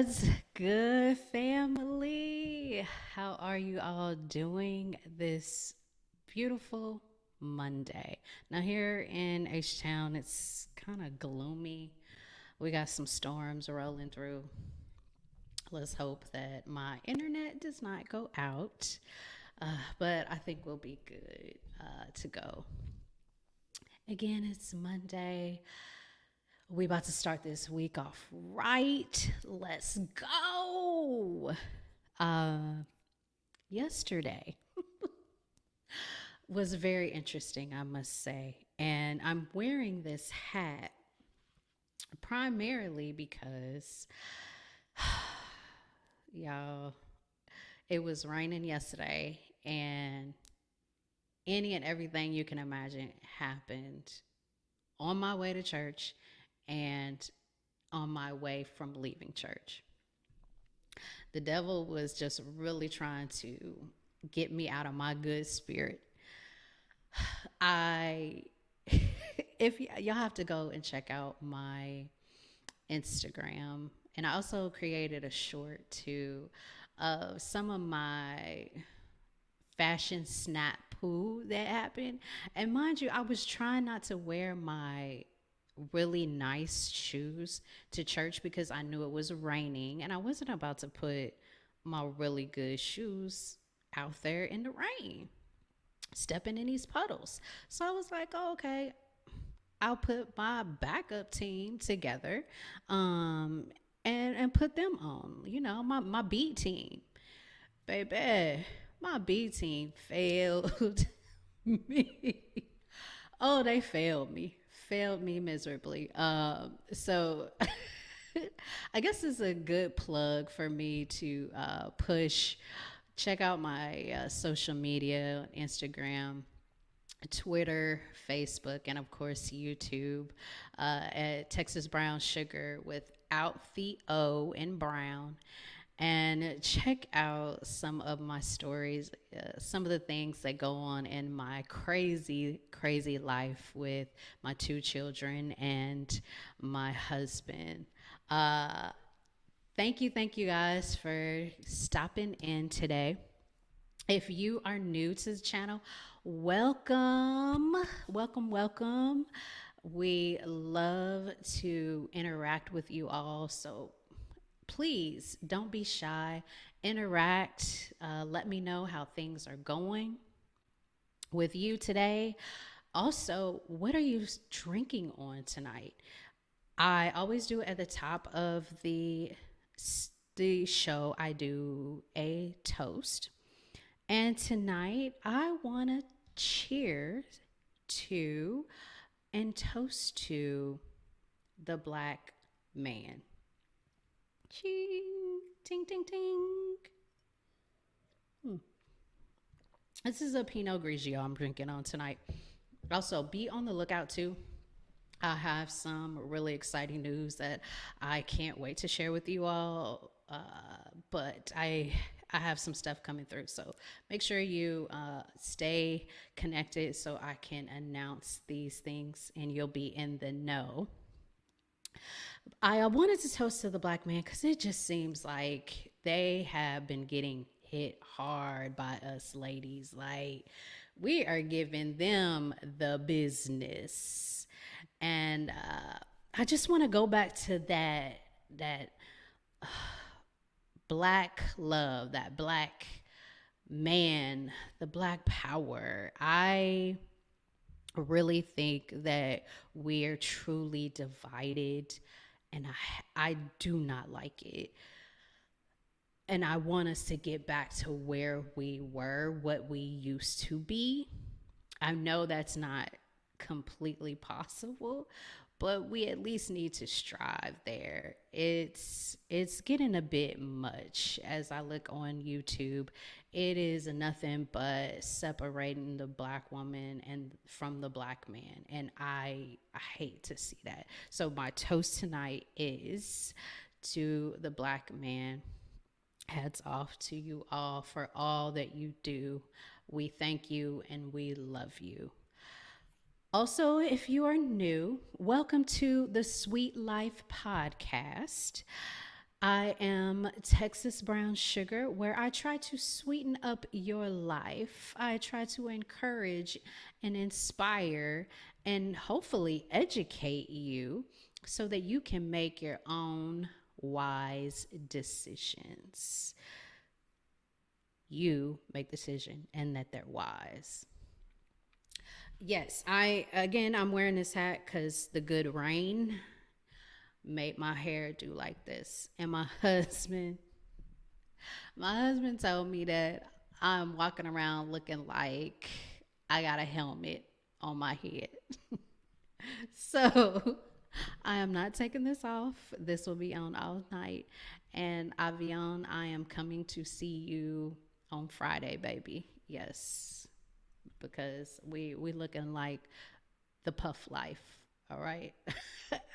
What's good, family? How are you all doing this beautiful Monday? Now, here in H Town, it's kind of gloomy. We got some storms rolling through. Let's hope that my internet does not go out, but I think we'll be good to go. Again, it's Monday. We about to start this week off right. Let's go. Uh, Yesterday was very interesting, I must say. And I'm wearing this hat primarily because, y'all, it was raining yesterday and any and everything you can imagine happened on my way to church and on my way from leaving church. The devil was just really trying to get me out of my good spirit. I if y'all have to go and check out my Instagram, and I also created a short too of some of my fashion snap poo that happened. And mind you, I was trying not to wear my really nice shoes to church because I knew it was raining and I wasn't about to put my really good shoes out there in the rain, stepping in these puddles. So I was like, oh, okay, I'll put my backup team together and put them on, my B team. Baby, my B team failed me. Oh, they failed me miserably. So I guess it's a good plug for me to push. Check out my social media, Instagram, Twitter, Facebook, and of course YouTube at Texas Brown Sugar without the O in brown. And check out some of my stories, some of the things that go on in my crazy, crazy life with my two children and my husband. Uh, thank you guys for stopping in today. If you are new to the channel, welcome, welcome, welcome. We love to interact with you all. So please don't be shy. Interact. Let me know how things are going with you today. Also, what are you drinking on tonight? I always do at the top of the show. I do a toast, and tonight I want to cheers to and toast to the black man. Ching, ting, ting, ting. This is a Pinot Grigio I'm drinking on tonight. Also, be on the lookout too. I have some really exciting news that I can't wait to share with you all. But I have some stuff coming through, so make sure you stay connected so I can announce these things and you'll be in the know. I wanted to toast to the black man because it just seems like they have been getting hit hard by us ladies. Like, we are giving them the business. And I just want to go back to that black love, that black man, the black power. I really think that we are truly divided, and I do not like it. And I want us to get back to where we were, what we used to be. I know that's not completely possible, but we at least need to strive there. It's getting a bit much as I look on YouTube. It is nothing but separating the black woman and from the black man, and I hate to see that. So my toast tonight is to the black man. Hats off to you all for all that you do. We thank you and we love you. Also, if you are new, welcome to the Sweet Life podcast. I am Texas Brown Sugar, where I try to sweeten up your life. I try to encourage and inspire and hopefully educate you so that you can make your own wise decisions. You make the decision and that they're wise. Yes, I'm wearing this hat because the good rain made my hair do like this. And my husband told me that I'm walking around looking like I got a helmet on my head. So I am not taking this off. This will be on all night. And Avion, I am coming to see you on Friday, baby. Yes. Because we looking like the puff life. All right.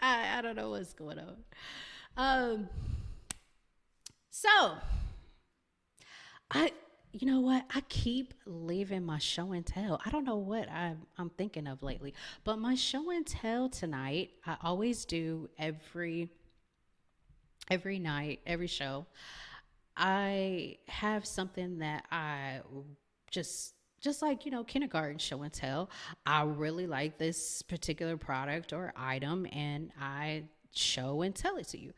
I don't know what's going on. Um, so I you know what? I keep leaving my show and tell. I don't know what I'm thinking of lately, but my show and tell tonight, I always do every night, every show. I have something that I just like, kindergarten show and tell. I really like this particular product or item and I show and tell it to you.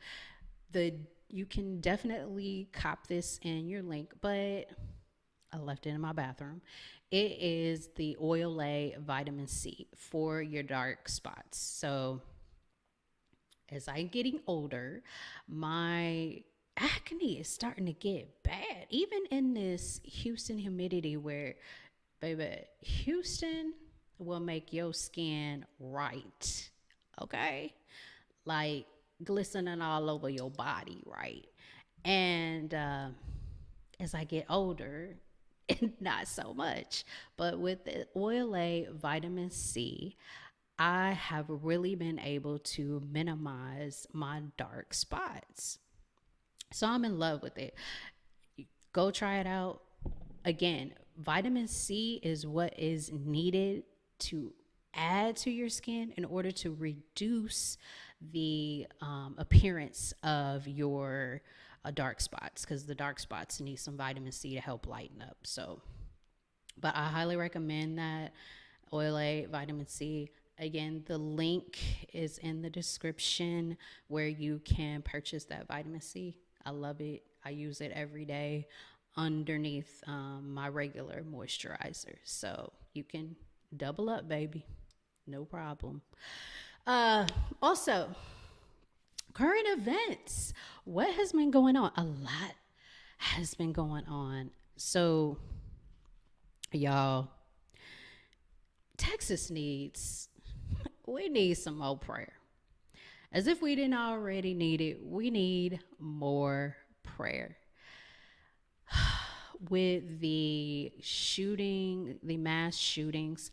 The You can definitely cop this in your link, but I left it in my bathroom. It is the Oil Vitamin C for your dark spots. So as I'm getting older, my acne is starting to get bad. Even in this Houston humidity where, baby, Houston will make your skin right. Okay? Like glistening all over your body, right? And as I get older, not so much. But with the Oil Vitamin C, I have really been able to minimize my dark spots. So I'm in love with it. Go try it out. Again, vitamin C is what is needed to add to your skin in order to reduce the appearance of your dark spots, because the dark spots need some vitamin C to help lighten up. So, but I highly recommend that Oil Vitamin C. Again, the link is in the description where you can purchase that vitamin C. I love it. I use it every day underneath my regular moisturizer. So you can double up, baby. No problem. Also, current events. What has been going on? A lot has been going on. So, y'all, Texas we need some more prayer. As if we didn't already need it, we need more prayer. With the mass shootings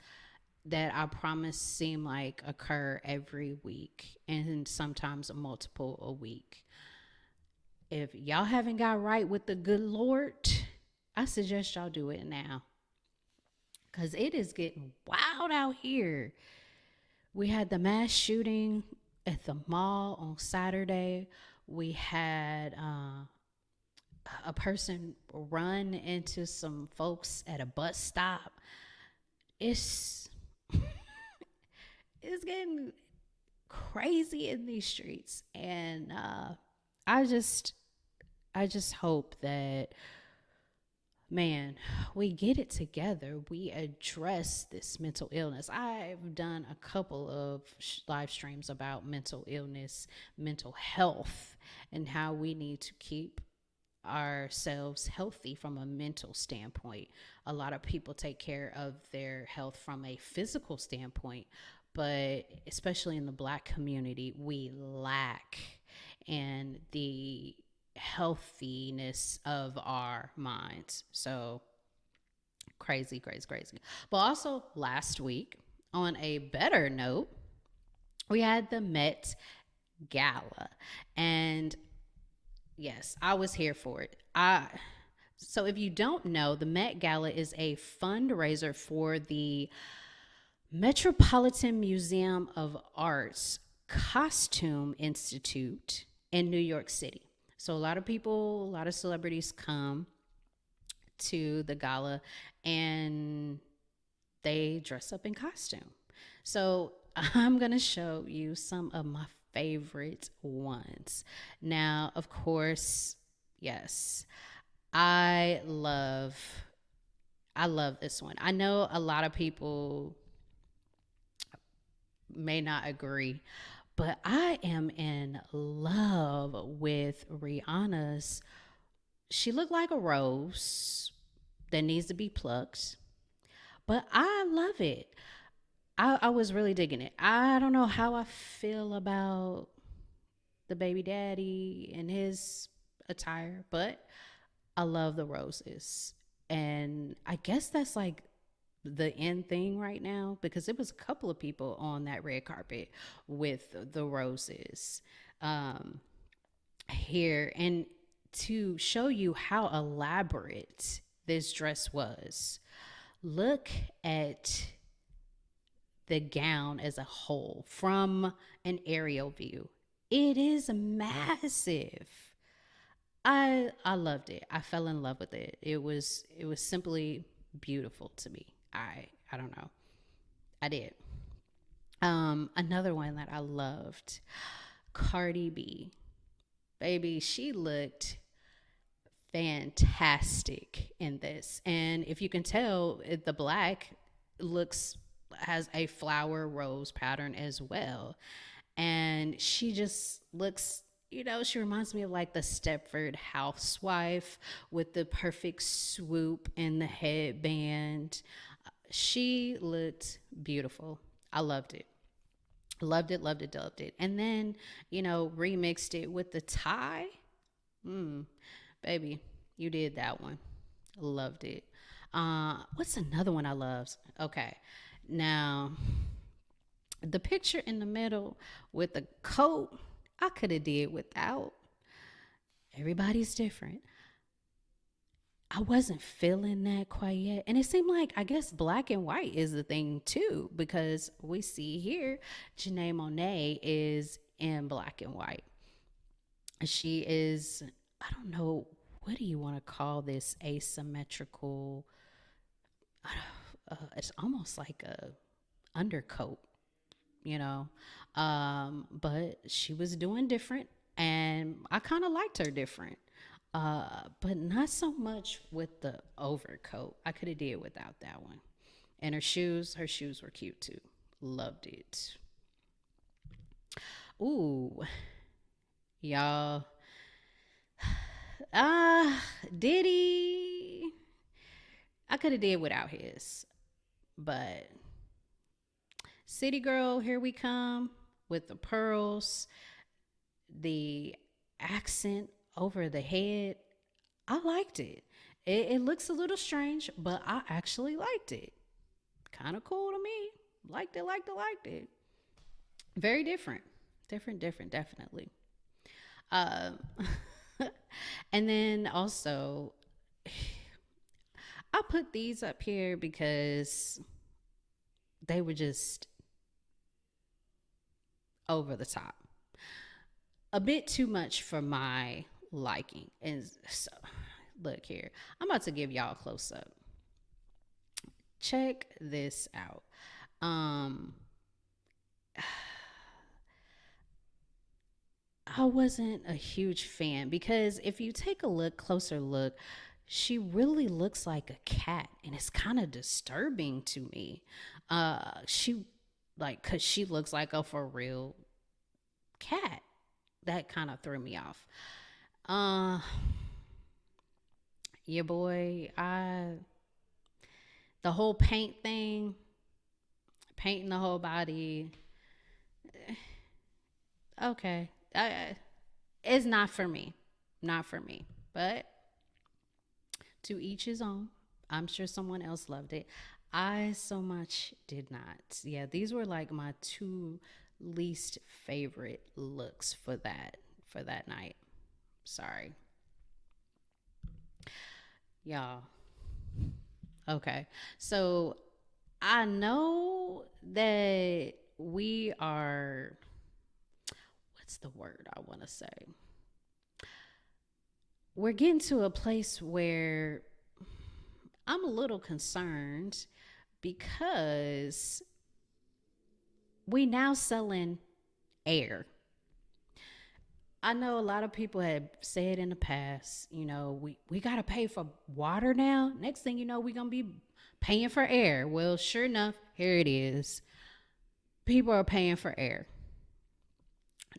that I promise seem like occur every week and sometimes multiple a week. If y'all haven't got right with the good Lord, I suggest y'all do it now. Because it is getting wild out here. We had the mass shooting at the mall on Saturday. We had a person run into some folks at a bus stop. It's it's getting crazy in these streets, and I just hope that, man, we get it together. We address this mental illness. I've done a couple of live streams about mental illness, mental health, and how we need to keep ourselves healthy from a mental standpoint. A lot of people take care of their health from a physical standpoint, but especially in the Black community, we lack in the healthiness of our minds. So crazy. But also last week, on a better note, we had the Met Gala, and yes, I was here for it. So if you don't know, the Met Gala is a fundraiser for the Metropolitan Museum of Art's Costume Institute in New York City. So a lot of people, a lot of celebrities come to the gala and they dress up in costume. So I'm going to show you some of my favorite ones. Now, of course, yes, I love I love this one. I know a lot of people may not agree, but I am in love with Rihanna's. She looked like a rose that needs to be plucked, but I love it. I was really digging it. I don't know how I feel about the baby daddy and his attire, but I love the roses. And I guess that's like the end thing right now because it was a couple of people on that red carpet with the roses um, here. And to show you how elaborate this dress was, look at the gown as a whole from an aerial view. It is massive. I loved it. I fell in love with it. It was simply beautiful to me. I don't know. I did. Another one that I loved, Cardi B. Baby, she looked fantastic in this. And if you can tell, the black looks has a flower rose pattern as well. And she just looks, she reminds me of like the Stepford housewife with the perfect swoop and the headband. She looked beautiful. I loved it. Loved it, loved it, loved it. And then, remixed it with the tie. Mm, baby, you did that one. Loved it. What's another one I loved? Okay. Now, the picture in the middle with the coat, I could have did without. Everybody's different. I wasn't feeling that quite yet. And it seemed like, I guess, black and white is the thing too, because we see here Janae Monáe is in black and white. She is, I don't know, what do you want to call this asymmetrical? It's almost like a undercoat, you know. But she was doing different, and I kind of liked her different. But not so much with the overcoat. I could have did without that one. And her shoes were cute too. Loved it. Ooh, y'all. Diddy. I could have did without his, but City Girl, here we come with the pearls, the accent over the head. I liked it. It looks a little strange, but I actually liked it. Kind of cool to me. Liked it, liked it, liked it. Very different. Different, definitely. Um, and then also, I put these up here because they were just over the top. A bit too much for my liking. And so, look here. I'm about to give y'all a close up. Check this out. I wasn't a huge fan because if you take a closer look, she really looks like a cat, and it's kind of disturbing to me. She like cuz she looks like a for real cat. That kind of threw me off. Uh your boy, the whole paint thing, painting the whole body. Okay. It's not for me. Not for me. But to each his own. I'm sure someone else loved it. I so much did not. Yeah, these were like my two least favorite looks for that night. Sorry. Y'all. Okay. So I know that we are, what's the word I want to say? we're getting to a place where I'm a little concerned because we now selling air. I know a lot of people have said in the past, we got to pay for water now. Next thing you know, we're going to be paying for air. Well, sure enough, here it is. People are paying for air.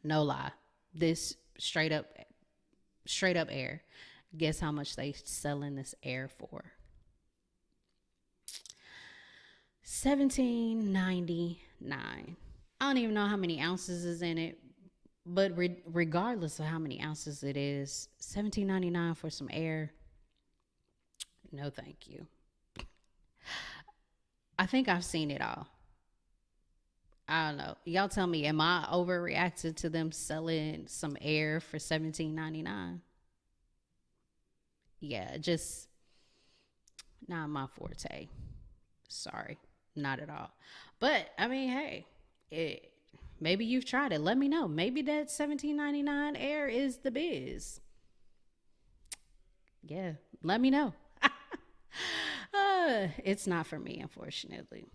No lie. This straight up air. Guess how much they selling this air for? $17.99. I don't even know how many ounces is in it, but regardless of how many ounces it is, $17.99 for some air. No, thank you. I think I've seen it all. I don't know. Y'all tell me, am I overreacting to them selling some air for $17.99? Yeah, just not my forte. Sorry, not at all. But I mean, hey, maybe you've tried it. Let me know. Maybe that $17.99 air is the biz. Yeah, let me know. It's not for me, unfortunately.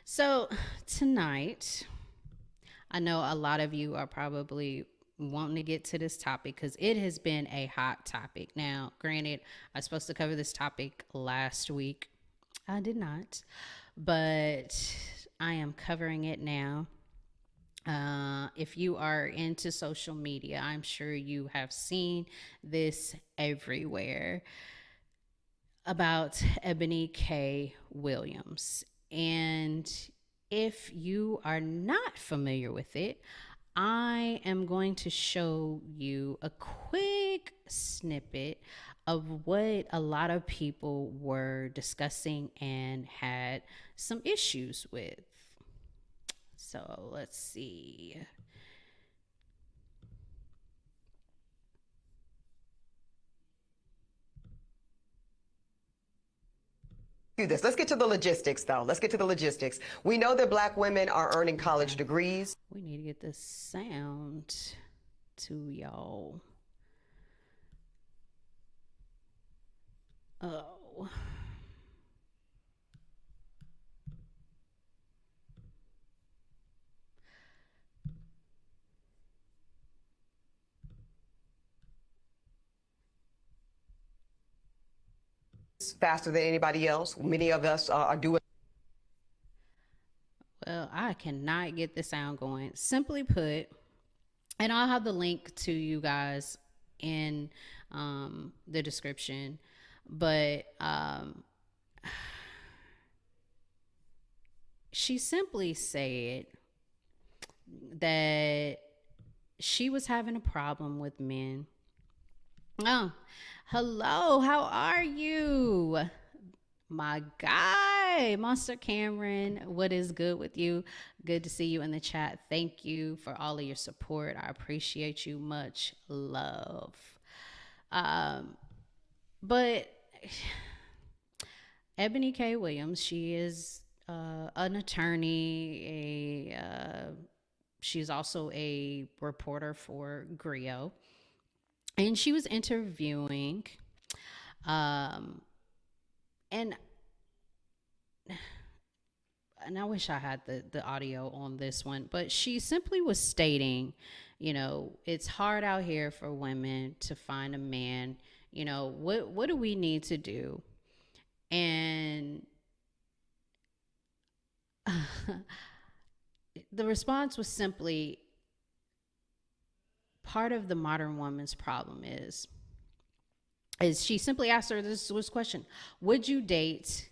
So tonight, I know a lot of you are probably wanting to get to this topic because it has been a hot topic. Now, granted, I was supposed to cover this topic last week. I did not, but I am covering it now. If you are into social media, I'm sure you have seen this everywhere about Ebony K Williams. And if you are not familiar with it, I am going to show you a quick snippet of what a lot of people were discussing and had some issues with. So let's see. Do this. Let's get to the logistics, though. Let's get to the logistics. We know that Black women are earning college degrees. We need to get this sound to y'all. Oh. Faster than anybody else. Many of us are doing. Well, I cannot get the sound going. Simply put, and I'll have the link to you guys in the description, but she simply said that she was having a problem with men. Oh, hello, how are you? My guy, Monster Cameron, what is good with you? Good to see you in the chat. Thank you for all of your support. I appreciate you. Much love. But Ebony K Williams, she is an attorney. She's also a reporter for Griot, and she was interviewing. And I wish I had the audio on this one, but she simply was stating, it's hard out here for women to find a man. What do we need to do? And the response was simply, part of the modern woman's problem is she simply asked her this question: would you date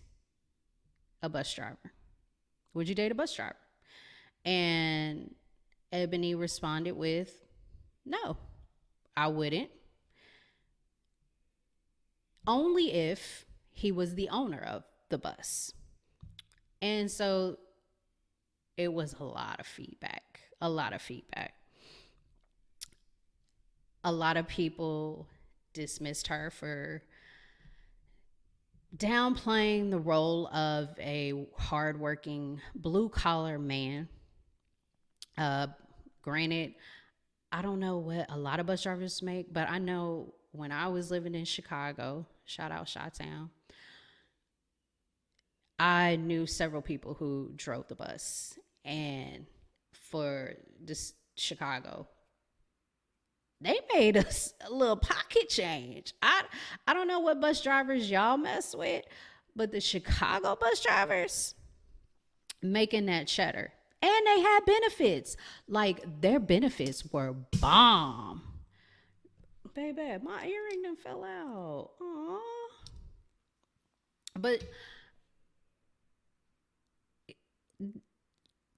a bus driver? Would you date a bus driver? And Ebony responded with, no, I wouldn't. Only if he was the owner of the bus. And so it was a lot of feedback. A lot of people dismissed her for downplaying the role of a hardworking blue collar man. Granted, I don't know what a lot of bus drivers make, but I know when I was living in Chicago, shout out Chi-Town, I knew several people who drove the bus. And for this Chicago, they made us a little pocket change. I don't know what bus drivers y'all mess with, but the Chicago bus drivers making that cheddar. And they had benefits. Like their benefits were bomb. Baby, my earring done fell out. Aww. But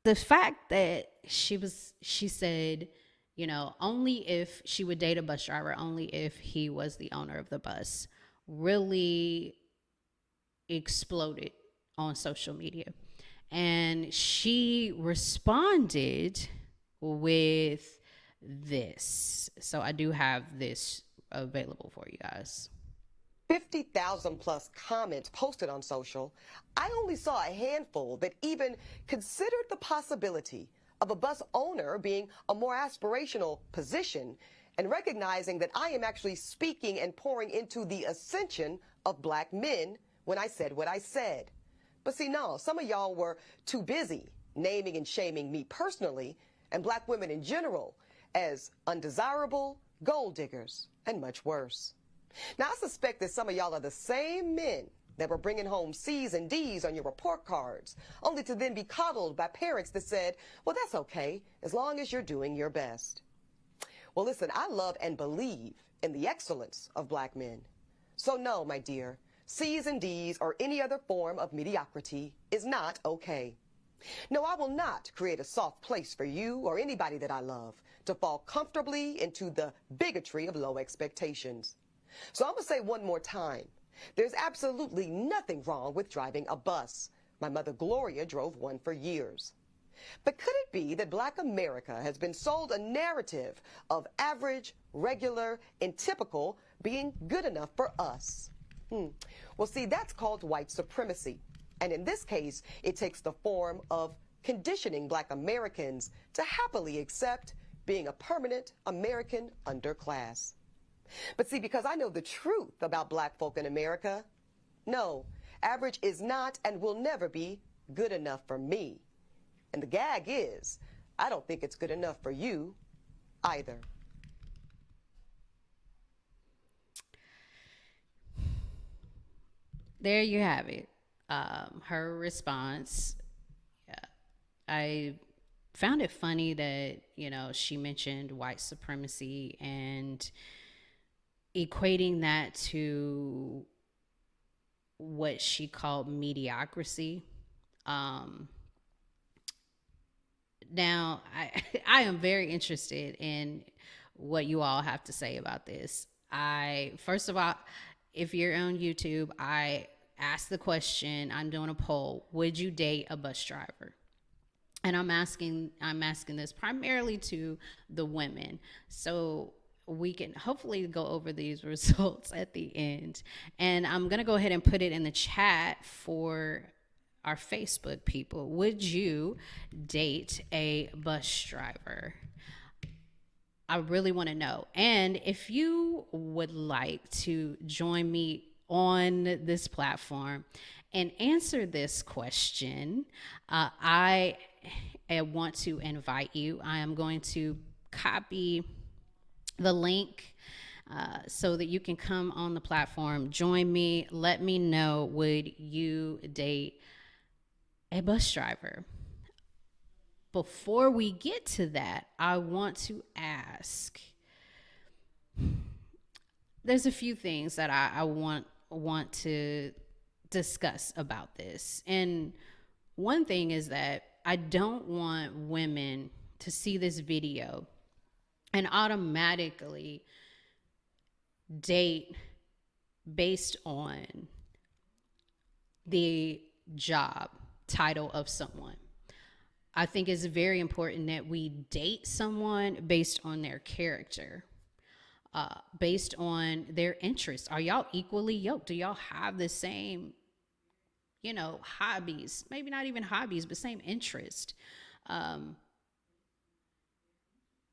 the fact that she said, you know, only if she would date a bus driver, only if he was the owner of the bus, really exploded on social media. And she responded with this. So I do have this available for you guys. 50,000 plus comments posted on social. I only saw a handful that even considered the possibility of a bus owner being a more aspirational position and recognizing that I am actually speaking and pouring into the ascension of black men when I said what I said. But see, no, some of y'all were too busy naming and shaming me personally and black women in general as undesirable, gold diggers, and much worse. Now, I suspect that some of y'all are the same men that were bringing home C's and D's on your report cards, only to then be coddled by parents that said, well, that's okay, as long as you're doing your best. Well, listen, I love and believe in the excellence of black men. So no, my dear, C's and D's or any other form of mediocrity is not okay. No, I will not create a soft place for you or anybody that I love to fall comfortably into the bigotry of low expectations. So I'm going to say one more time, there's absolutely nothing wrong with driving a bus. My mother Gloria drove one for years. But could it be that black America has been sold a narrative of average, regular, and typical being good enough for us? Well, see, that's called white supremacy. And in this case, it takes the form of conditioning black Americans to happily accept being a permanent American underclass. But see, because I know the truth about black folk in America, no, average is not and will never be good enough for me. And the gag is, I don't think it's good enough for you either. There you have it. Her response. Yeah, I found it funny that, you know, she mentioned white supremacy and equating that to what she called mediocrity. Now, I am very interested in what you all have to say about this. First of all, if you're on YouTube, I asked the question, I'm doing a poll, would you date a bus driver? And I'm asking this primarily to the women. So we can hopefully go over these results at the end. And I'm going to go ahead and put it in the chat for our Facebook people. Would you date a bus driver? I really want to know. And if you would like to join me on this platform and answer this question, I want to invite you. I am going to copy the link so that you can come on the platform, join me, let me know, would you date a bus driver? Before we get to that, I want to ask, there's a few things that I want to discuss about this. And one thing is that I don't want women to see this video and automatically date based on the job title of someone. I think it's very important that we date someone based on their character, based on their interests. Are y'all equally yoked? Do y'all have the same, you know, hobbies? Maybe not even hobbies, but same interest.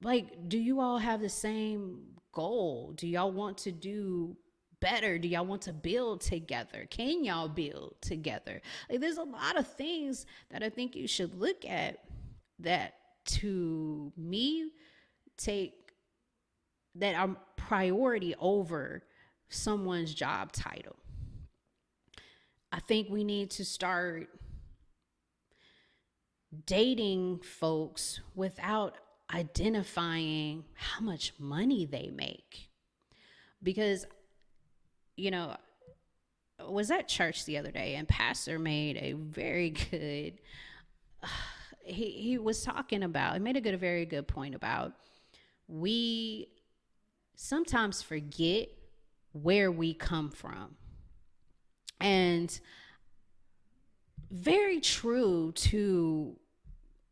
Like, do you all have the same goal? Do y'all want to do better? Do y'all want to build together? Can y'all build together? Like, there's a lot of things that I think you should look at that, to me, take that are priority over someone's job title. I think we need to start dating folks without identifying how much money they make. Because, you know, I was at church the other day and pastor made a very good, he was talking about, he made a very good point about, we sometimes forget where we come from. And very true to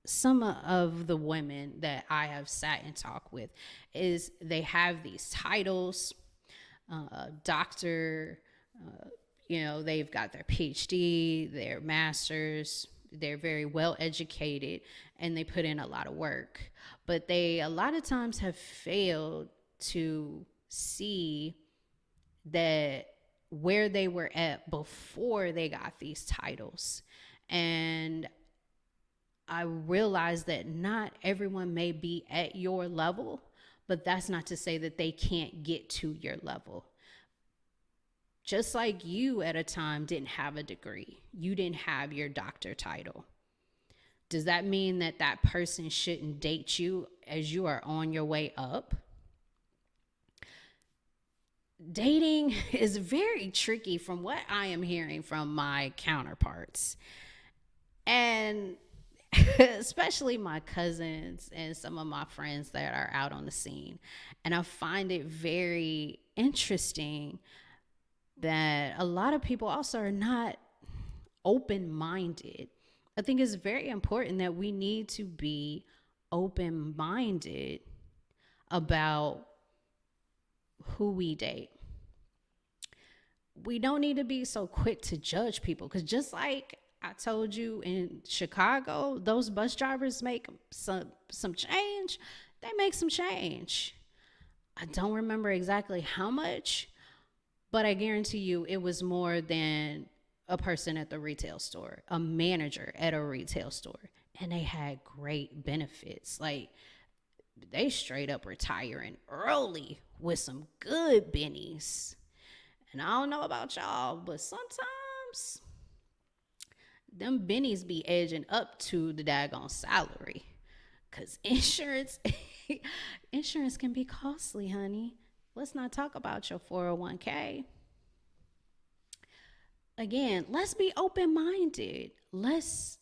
some of the women that I have sat and talked with is they have these titles, doctor, they've got their PhD, their master's, they're very well educated, and they put in a lot of work. But they a lot of times have failed to see that where they were at before they got these titles. And I realized that not everyone may be at your level, but that's not to say that they can't get to your level. Just like you at a time didn't have a degree, you didn't have your doctor title. Does that mean that that person shouldn't date you as you are on your way up? Dating is very tricky from what I am hearing from my counterparts. And especially my cousins and some of my friends that are out on the scene. And I find it very interesting that a lot of people also are not open-minded. I think it's very important that we need to be open-minded about who we date. We don't need to be so quick to judge people, because just like I told you in Chicago, those bus drivers make some change. They make some change. I don't remember exactly how much, but I guarantee you it was more than a person at the retail store, a manager at a retail store. And they had great benefits. Like, they straight up retiring early with some good bennies. And I don't know about y'all, but sometimes them bennies be edging up to the daggone salary. Because insurance can be costly, honey. Let's not talk about your 401k. Again, let's be open-minded. Let's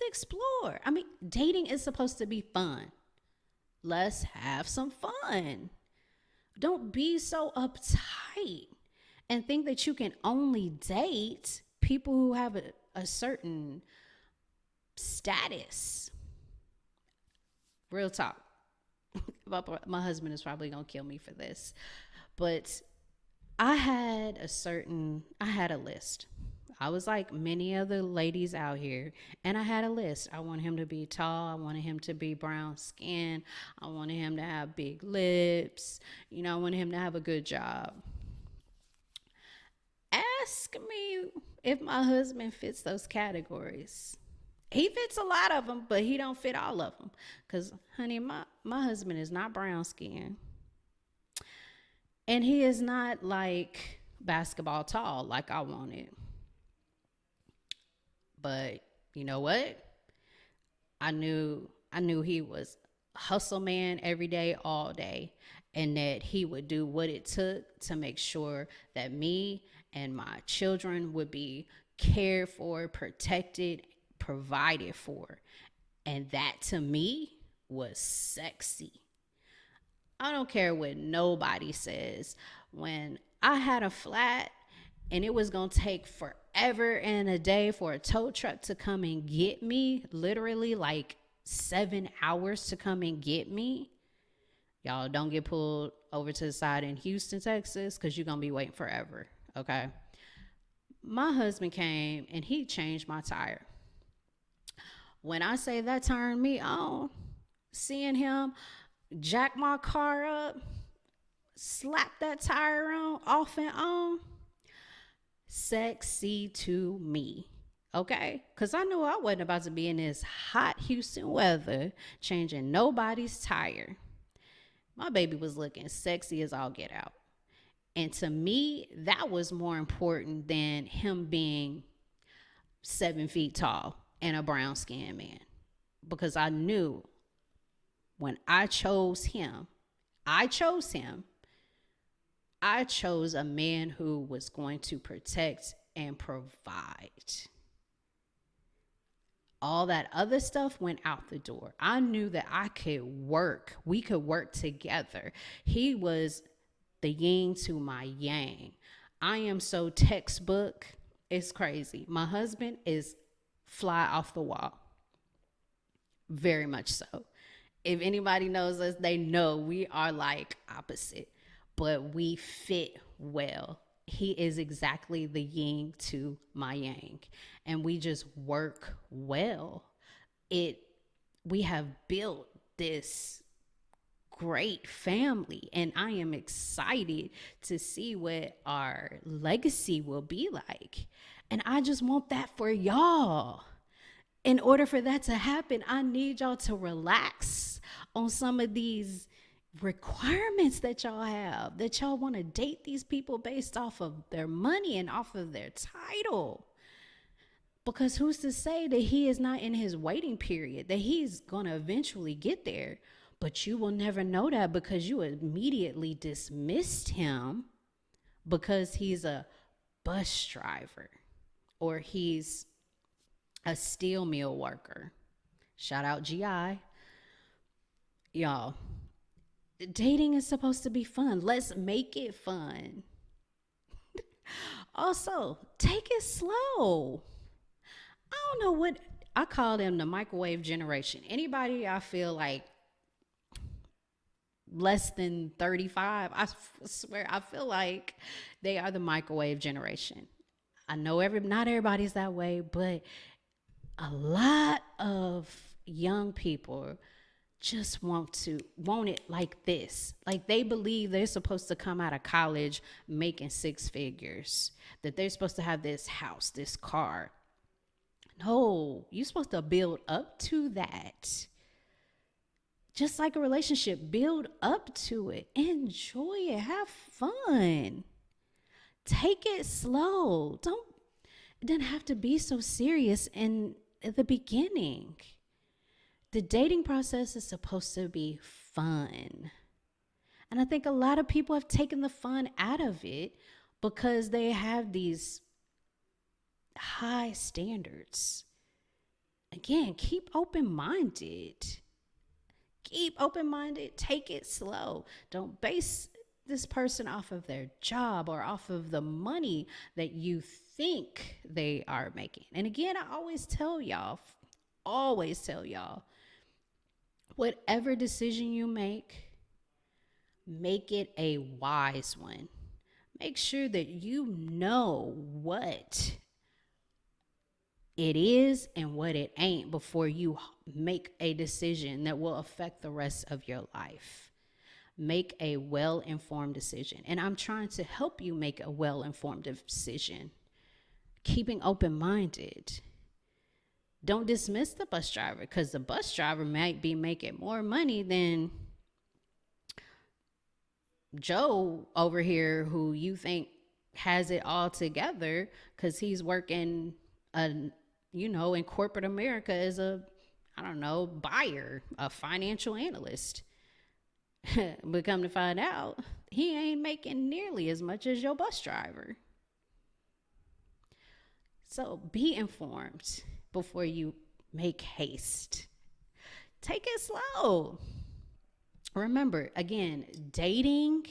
explore. I mean, dating is supposed to be fun. Let's have some fun. Don't be so uptight and think that you can only date people who have a certain status. Real talk. My husband is probably going to kill me for this. But I had a list. I was like many other ladies out here, and I had a list. I wanted him to be tall. I wanted him to be brown skin. I wanted him to have big lips. I wanted him to have a good job. Ask me if my husband fits those categories. He fits a lot of them, but he don't fit all of them. Because, honey, my husband is not brown skin. And he is not like basketball tall like I wanted. But you know what? I knew he was a hustle man every day, all day. And that he would do what it took to make sure that me and my children would be cared for, protected, provided for. And that to me was sexy. I don't care what nobody says. When I had a flat and it was going to take forever and a day for a tow truck to come and get me, literally like 7 hours to come and get me. Y'all don't get pulled over to the side in Houston, Texas, because you're going to be waiting forever, okay? My husband came and he changed my tire. When I say that turned me on, seeing him, jack my car up, slap that tire on, off and on, sexy to me. Okay? Because I knew I wasn't about to be in this hot Houston weather changing nobody's tire. My baby was looking sexy as all get out. And to me, that was more important than him being 7 feet tall and a brown skinned man. Because I knew when I chose him, I chose a man who was going to protect and provide. All that other stuff went out the door. I knew that we could work together. He was the yin to my yang. I am so textbook, it's crazy. My husband is fly off the wall. Very much so. If anybody knows us, they know we are like opposite, but we fit well. He is exactly the yin to my yang, and we just work well. We have built this great family, and I am excited to see what our legacy will be like. And I just want that for y'all. In order for that to happen, I need y'all to relax on some of these requirements that y'all have, that y'all want to date these people based off of their money and off of their title. Because who's to say that he is not in his waiting period, that he's going to eventually get there? But you will never know that because you immediately dismissed him because he's a bus driver or he's a steel mill worker. Shout out GI. Y'all, dating is supposed to be fun. Let's make it fun. Also, take it slow. I don't know what I call them, the microwave generation. Anybody I feel like less than 35, I swear, I feel like they are the microwave generation. I know not everybody's that way, but a lot of young people just want it like this. Like they believe they're supposed to come out of college making 6 figures, that they're supposed to have this house, this car. No, you're supposed to build up to that. Just like a relationship, build up to it. Enjoy it. Have fun. Take it slow. It doesn't have to be so serious at the beginning. The dating process is supposed to be fun. And I think a lot of people have taken the fun out of it because they have these high standards. Again, keep open-minded. Keep open-minded. Take it slow. Don't base this person off of their job or off of the money that you think they are making. And again, I always tell y'all, whatever decision you make it a wise one. Make sure that you know what it is and what it ain't before you make a decision that will affect the rest of your life. Make a well-informed decision. And I'm trying to help you make a well-informed decision. Keeping open-minded. Don't dismiss the bus driver because the bus driver might be making more money than Joe over here, who you think has it all together because he's working in corporate America as a buyer, a financial analyst. But come to find out, he ain't making nearly as much as your bus driver. So be informed before you make haste. Take it slow. Remember, again, dating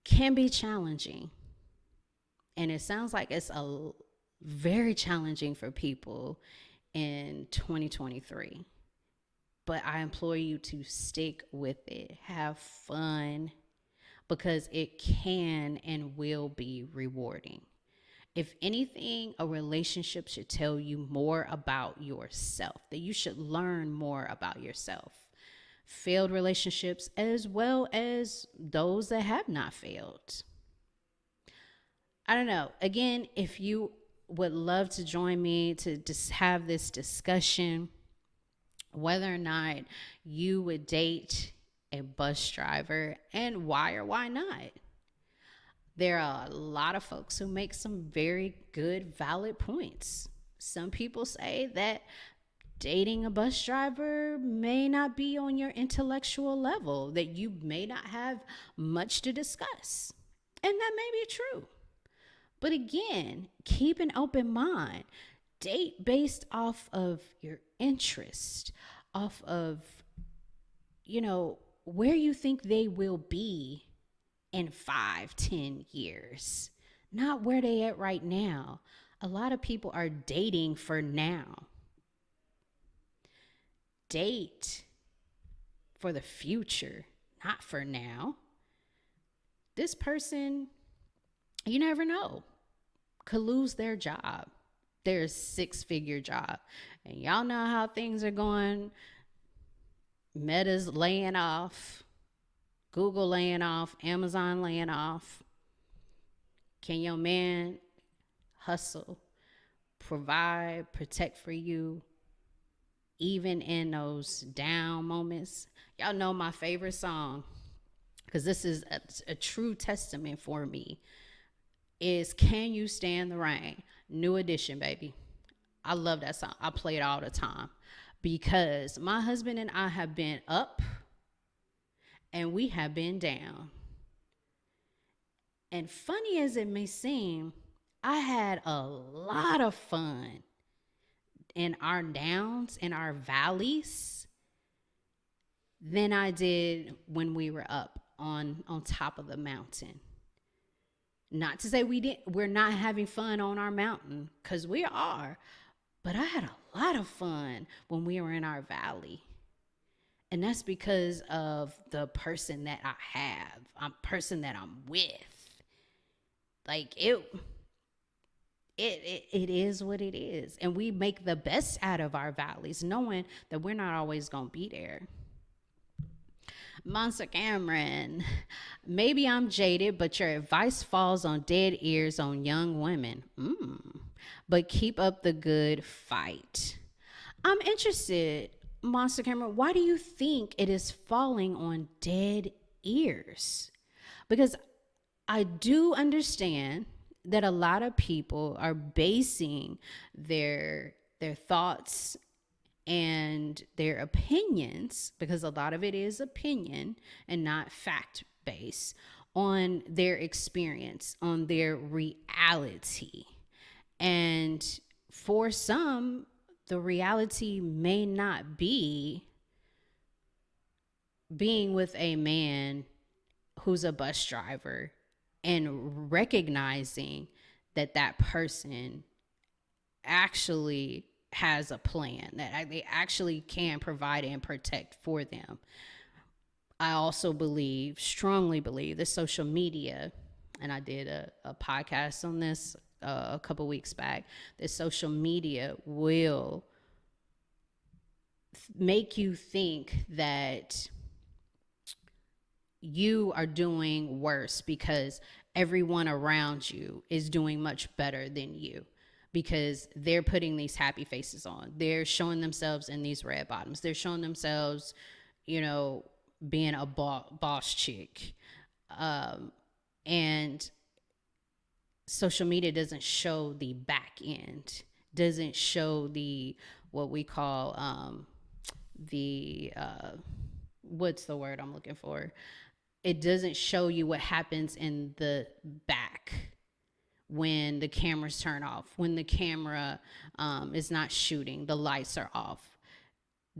can be challenging. And it sounds like it's very challenging for people in 2023. But I implore you to stick with it. Have fun, because it can and will be rewarding. If anything, a relationship should tell you more about yourself, that you should learn more about yourself. failed relationships as well as those that have not failed. I don't know. Again, if you would love to join me to just have this discussion, whether or not you would date a bus driver and why or why not. There are a lot of folks who make some very good, valid points. Some people say that dating a bus driver may not be on your intellectual level, that you may not have much to discuss. And that may be true. But again, keep an open mind. Date based off of your interest, off of, where you think they will be in 5-10 years, not where they at right now. A lot of people are dating for now. Date for the future, not for now. This person, you never know, could lose their job, their 6-figure job. And y'all know how things are going. Meta's laying off, Google laying off, Amazon laying off. Can your man hustle, provide, protect for you, even in those down moments? Y'all know my favorite song, because this is a true testament for me, is Can You Stand the Rain? New Edition, baby. I love that song. I play it all the time because my husband and I have been up and we have been down. And funny as it may seem, I had a lot of fun in our downs, in our valleys, than I did when we were up on top of the mountain. Not to say we're not having fun on our mountain, because we are, but I had a lot of fun when we were in our valley. And that's because of the person that I have, person that I'm with. Like it is what it is. And we make the best out of our valleys, knowing that we're not always going to be there. Monster Cameron, maybe I'm jaded, but your advice falls on dead ears on young women. But keep up the good fight. I'm interested, Monster Cameron, why do you think it is falling on dead ears? Because I do understand that a lot of people are basing their thoughts and their opinions, because a lot of it is opinion and not fact based, on their experience, on their reality. And for some, the reality may not be being with a man who's a bus driver and recognizing that that person actually has a plan, that they actually can provide and protect for them. I also strongly believe that social media, and I did a podcast on this a couple weeks back, that social media will make you think that you are doing worse because everyone around you is doing much better than you, because they're putting these happy faces on. They're showing themselves in these red bottoms. They're showing themselves, being a boss chick. And social media doesn't show the back end, doesn't show what we call what's the word I'm looking for? It doesn't show you what happens in the back when the cameras turn off, when the camera is not shooting, the lights are off.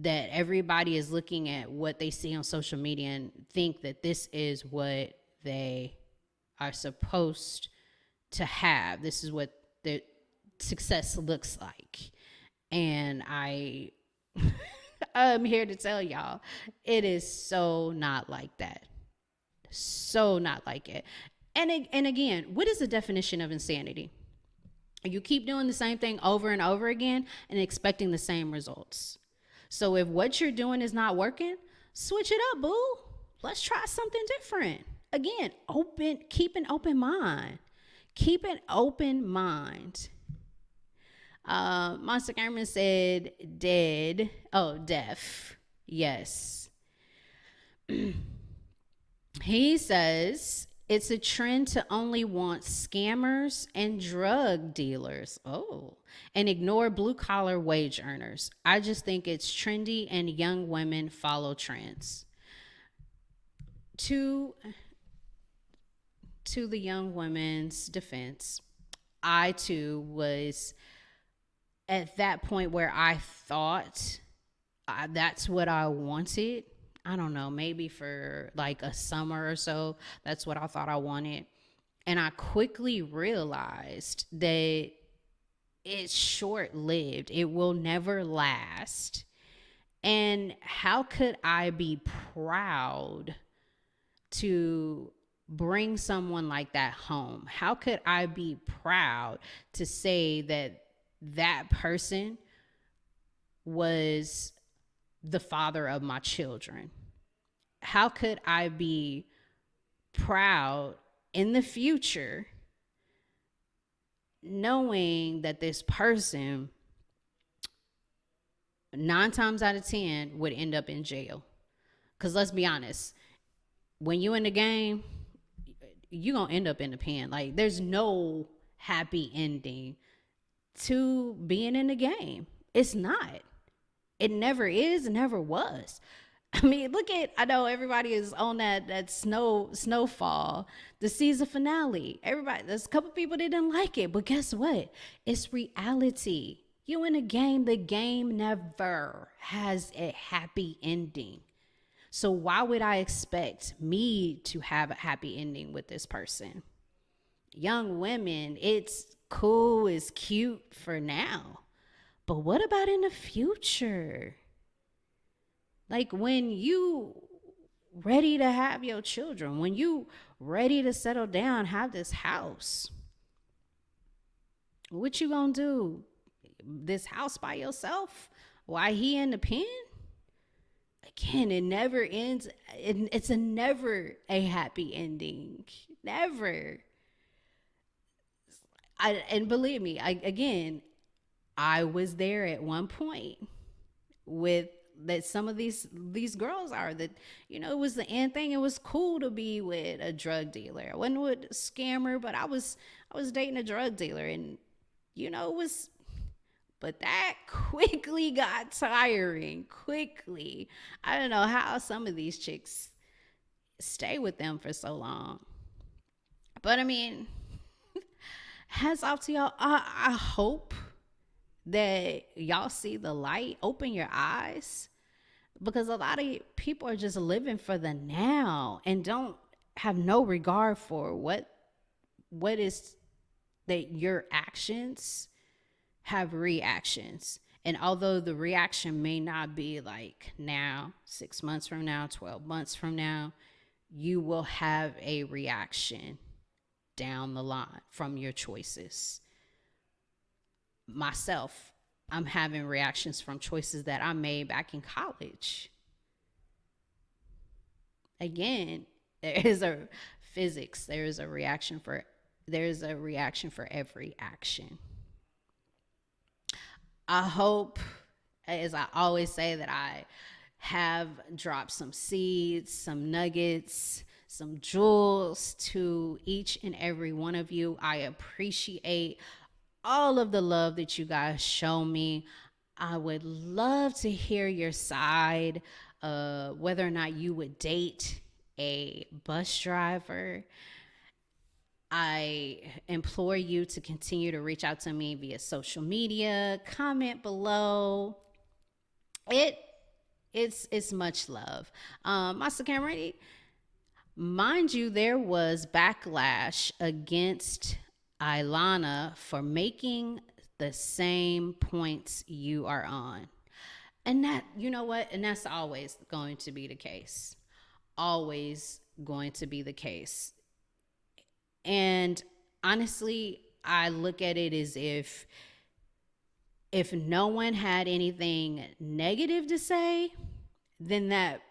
That everybody is looking at what they see on social media and think that this is what they are supposed to have. This is what their success looks like. And I'm here to tell y'all, it is so not like that. So not like it. And again, what is the definition of insanity? You keep doing the same thing over and over again and expecting the same results. So if what you're doing is not working, Switch it up, boo. Let's try something different. Again, keep an open mind. Keep an open mind. Monster Gamer said dead. Oh, deaf. Yes. He says it's a trend to only want scammers and drug dealers. Oh, and ignore blue collar wage earners. I just think it's trendy and young women follow trends. To the young women's defense, I too was at that point where I thought that's what I wanted. I don't know, maybe for like a summer or so. That's what I thought I wanted. And I quickly realized that it's short lived, it will never last. And how could I be proud to bring someone like that home? How could I be proud to say that that person was the father of my children? How could I be proud in the future knowing that this person 9 times out of 10 would end up in jail? Because let's be honest, when you in the game, you're going to end up in the pen. Like, there's no happy ending to being in the game. It's not. It never is, never was. I mean, I know everybody is on that snowfall, the season finale. There's a couple people that didn't like it, but guess what? It's reality. You in a game, the game never has a happy ending. So why would I expect me to have a happy ending with this person? Young women, it's cool, it's cute for now. But what about in the future? Like when you ready to have your children, when you ready to settle down, have this house, what you gonna do? This house by yourself while he in the pen? Again, it never ends. It's never a happy ending. Never. And believe me, I was there at one point with that. Some of these girls are that, it was the end thing. It was cool to be with a drug dealer. I wasn't with a scammer, but I was dating a drug dealer, and it was. But that quickly got tiring. Quickly. I don't know how some of these chicks stay with them for so long. But I mean, hats off to y'all. I hope that y'all see the light. Open your eyes. Because a lot of people are just living for the now and don't have no regard for what is that your actions have reactions. And although the reaction may not be like now, 6 months from now, 12 months from now, you will have a reaction down the line from your choices. Myself, I'm having reactions from choices that I made back in college. Again, there is a physics. There is a reaction for every action. I hope, as I always say, that I have dropped some seeds, some nuggets, some jewels to each and every one of you. I appreciate all of the love that you guys show me. I would love to hear your side, whether or not you would date a bus driver. I implore you to continue to reach out to me via social media, comment below. It's much love. Master Cameron, mind you, there was backlash against Ilana for making the same points you are on. And that, you know what? And that's always going to be the case. Always going to be the case. And honestly, I look at it as if no one had anything negative to say, then that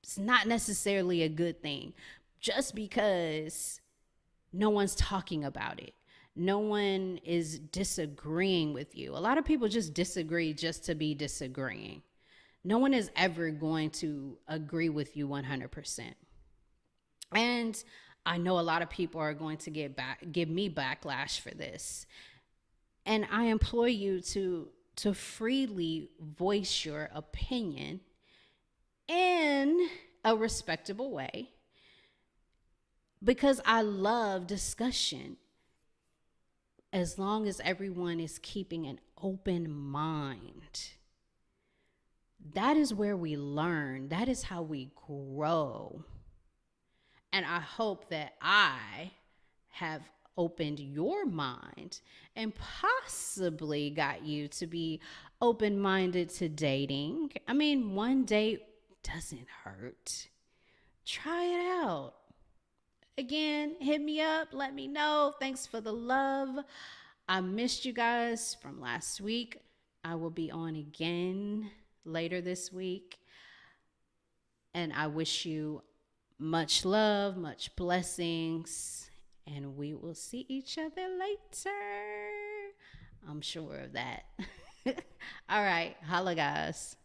It's not necessarily a good thing just because no one's talking about it. No one is disagreeing with you. A lot of people just disagree just to be disagreeing. No one is ever going to agree with you 100%. And I know a lot of people are going to give me backlash for this. And I implore you to freely voice your opinion in a respectable way, because I love discussion as long as everyone is keeping an open mind. That is where we learn. That is how we grow. And I hope that I have opened your mind and possibly got you to be open-minded to dating. I mean, one date doesn't hurt. Try it out. Again, hit me up. Let me know. Thanks for the love. I missed you guys from last week. I will be on again later this week. And I wish you much love, much blessings, and we will see each other later. I'm sure of that. All right. Holla, guys.